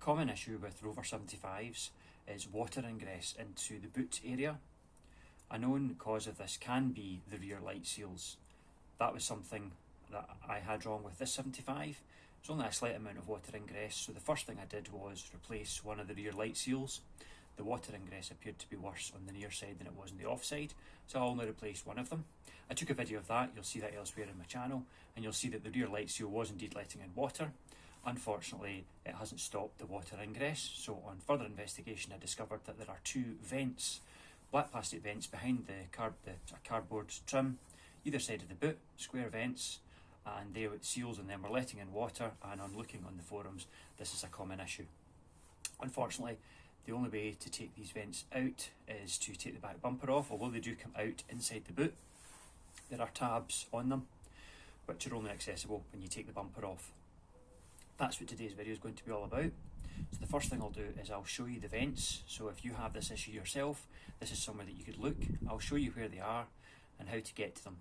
common issue with Rover 75s is water ingress into the boot area. A known cause of this can be the rear light seals. That was something that I had wrong with this 75. It's only a slight amount of water ingress, so the first thing I did was replace one of the rear light seals. The water ingress appeared to be worse on the near side than it was on the off side, so I only replaced one of them. I took a video of that, you'll see that elsewhere in my channel, and you'll see that the rear light seal was indeed letting in water. Unfortunately, it hasn't stopped the water ingress, so on further investigation I discovered that there are two vents, black plastic vents behind the cardboard trim, either side of the boot, square vents, and they seals in them are letting in water, and on looking on the forums this is a common issue. Unfortunately, the only way to take these vents out is to take the back bumper off. Although they do come out inside the boot, there are tabs on them which are only accessible when you take the bumper off. That's what today's video is going to be all about. So the first thing I'll do is I'll show you the vents. So if you have this issue yourself, this is somewhere that you could look. I'll show you where they are and how to get to them.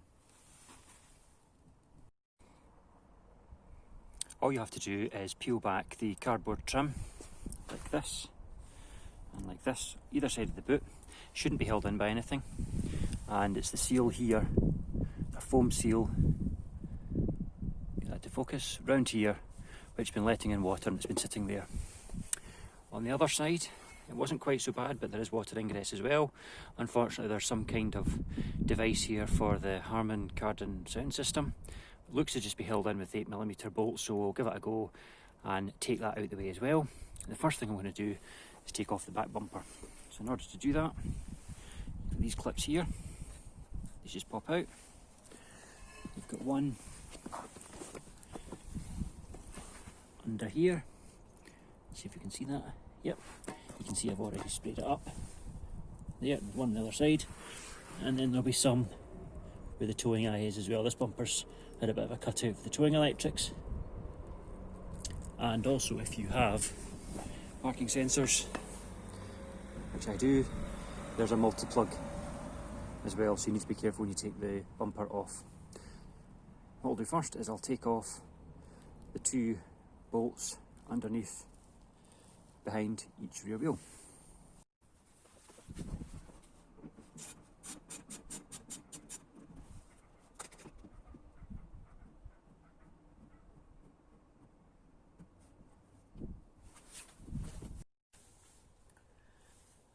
All you have to do is peel back the cardboard trim like this and like this, either side of the boot. Shouldn't be held in by anything, and it's the seal here, a foam seal, get that to focus, round here, which has been letting in water and it's been sitting there. On the other side, it wasn't quite so bad, but there is water ingress as well. Unfortunately, there's some kind of device here for the Harman Kardon sound system. It looks to just be held in with 8mm bolts, so we'll give it a go and take that out the way as well. The first thing I'm going to do is take off the back bumper. So in order to do that, these clips here, these just pop out. You've got one under here. See if you can see that. Yep, you can see I've already sprayed it up. There, one on the other side, and then there'll be some where the towing eye is as well. This bumper's had a bit of a cutout for the towing electrics, and also if you have parking sensors, which I do, there's a multi-plug as well, so you need to be careful when you take the bumper off. What I'll do first is I'll take off the two bolts underneath behind each rear wheel.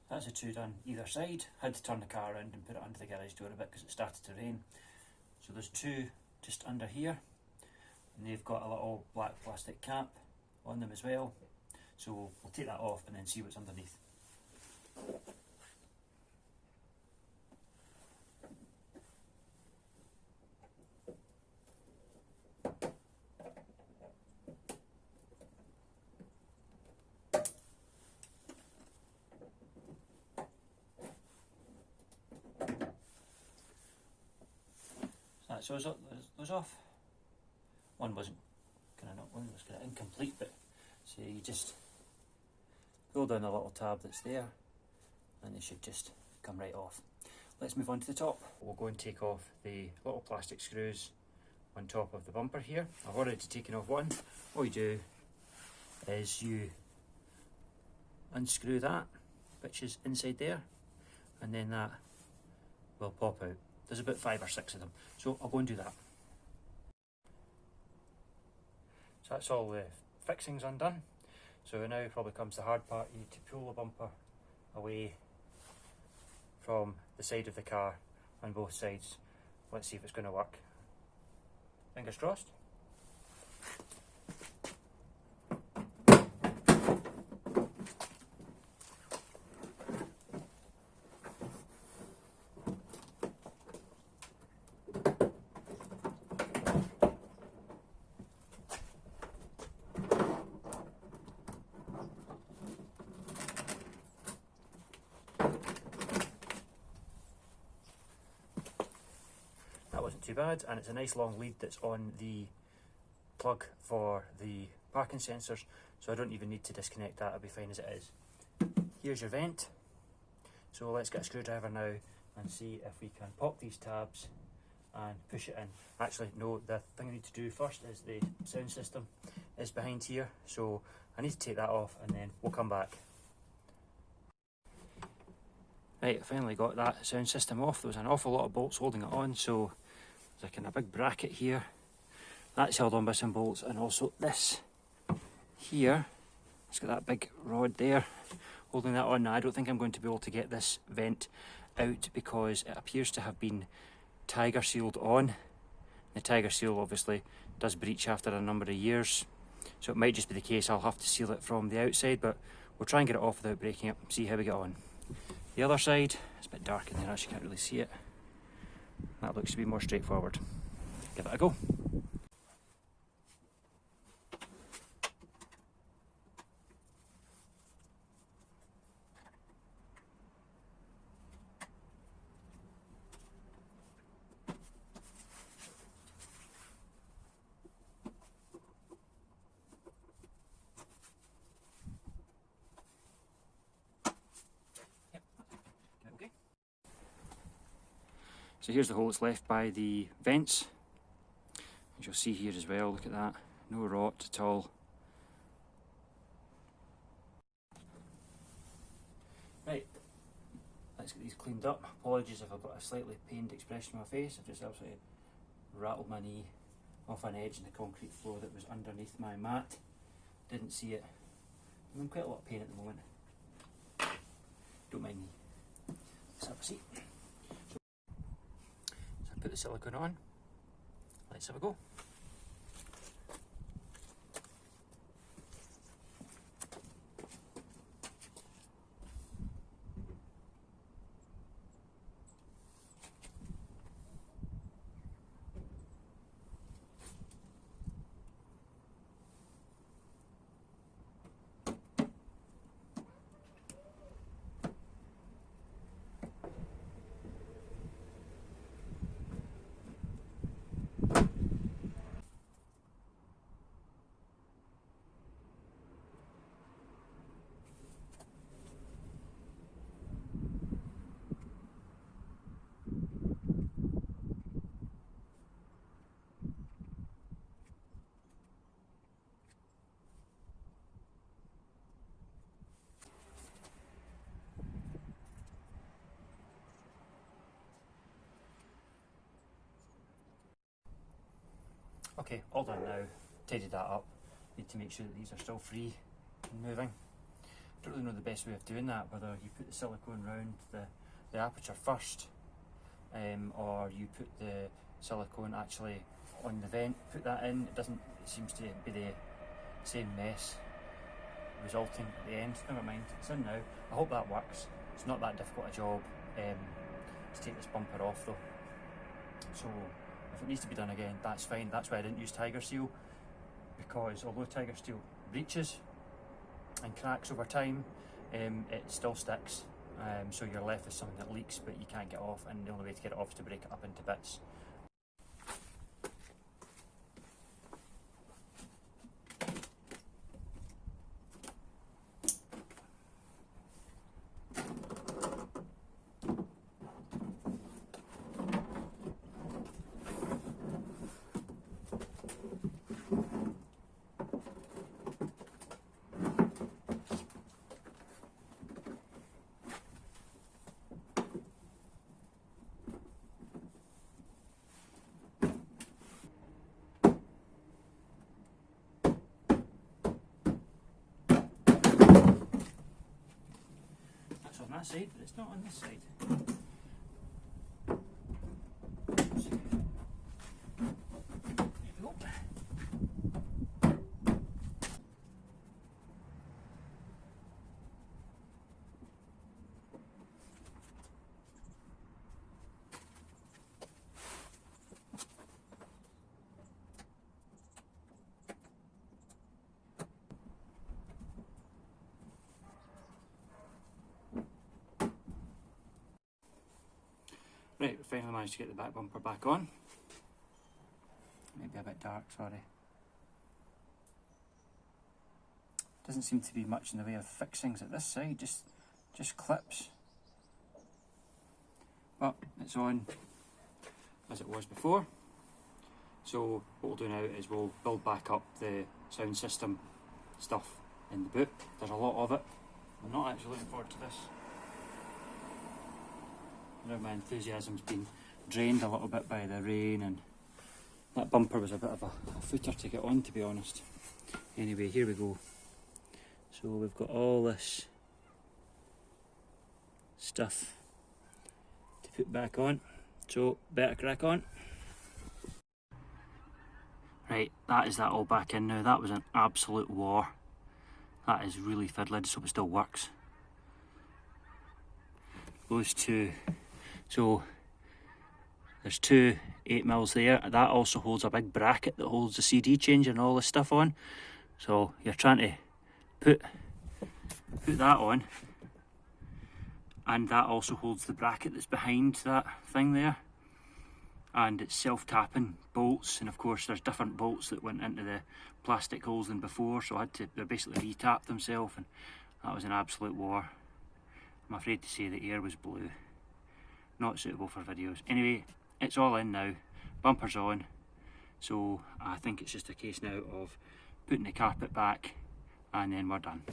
That's the two done either side. Had to turn the car around and put it under the garage door a bit because it started to rain. So there's two just under here, and they've got a little black plastic cap on them as well. So we'll take that off and then see what's underneath. So those off. One wasn't one was kind of incomplete, but so you just pull down the little tab that's there and they should just come right off. Let's move on to the top. We'll go and take off the little plastic screws on top of the bumper here. I've already taken off one. All you do is you unscrew that, which is inside there, and then that will pop out. There's about 5 or 6 of them, so I'll go and do that. So that's all the fixings undone. So now probably comes the hard part. You need to pull the bumper away from the side of the car on both sides. Let's see if it's going to work. Fingers crossed. Wasn't too bad, and it's a nice long lead that's on the plug for the parking sensors, so I don't even need to disconnect that. I'll be fine as it is. Here's your vent. So let's get a screwdriver now and see if we can pop these tabs and push it in. Actually no, the thing I need to do first is the sound system. is behind here, so I need to take that off and then we'll come back. Right, I finally got that sound system off. There was an awful lot of bolts holding it on, so there's a kind of big bracket here. That's held on by some bolts, and also this here, it's got that big rod there holding that on. Now, I don't think I'm going to be able to get this vent out because it appears to have been tiger sealed on. The tiger seal obviously does breach after a number of years, so it might just be the case I'll have to seal it from the outside, but we'll try and get it off without breaking it, see how we get on. The other side, it's a bit dark in there, actually can't really see it. That looks to be more straightforward. Give it a go. Okay. So here's the hole that's left by the vents. As you'll see here as well, look at that, no rot at all. Right, let's get these cleaned up. Apologies if I've got a slightly pained expression on my face. I've just absolutely rattled my knee off an edge in the concrete floor that was underneath my mat. Didn't see it. I'm in quite a lot of pain at the moment. Don't mind me. Let's have a seat. So I put the silicone on. Let's have a go. Okay, all done now. Tidied that up. Need to make sure that these are still free and moving. Don't really know the best way of doing that, whether you put the silicone round the aperture first, or you put the silicone actually on the vent, put that in. It seems to be the same mess resulting at the end. Never mind, it's in now. I hope that works. It's not that difficult a job to take this bumper off though. So if it needs to be done again, that's fine. That's why I didn't use tiger seal, because although tiger steel breaches and cracks over time, it still sticks. So you're left with something that leaks but you can't get off, and the only way to get it off is to break it up into bits. On that side, but it's not on this side. There we go. Right, we finally managed to get the back bumper back on. Maybe a bit dark, sorry. Doesn't seem to be much in the way of fixings at this side, just clips. But it's on as it was before. So what we'll do now is we'll build back up the sound system stuff in the boot. There's a lot of it. I'm not actually looking forward to this. Now my enthusiasm's been drained a little bit by the rain, and that bumper was a bit of a footer to get on, to be honest. Anyway, here we go. So we've got all this stuff to put back on, so better crack on. Right, that is that all back in now. That was an absolute war. That is really fiddly, so it still works. Those two, so there's two 8mm there. That also holds a big bracket that holds the CD changer and all this stuff on. So you're trying to put that on, and that also holds the bracket that's behind that thing there. And it's self-tapping bolts, and of course there's different bolts that went into the plastic holes than before, so I had to, they basically re-tap themselves, and that was an absolute war. I'm afraid to say the air was blue. Not suitable for videos. Anyway, it's all in now, bumper's on, so I think it's just a case now of putting the carpet back, and then we're done.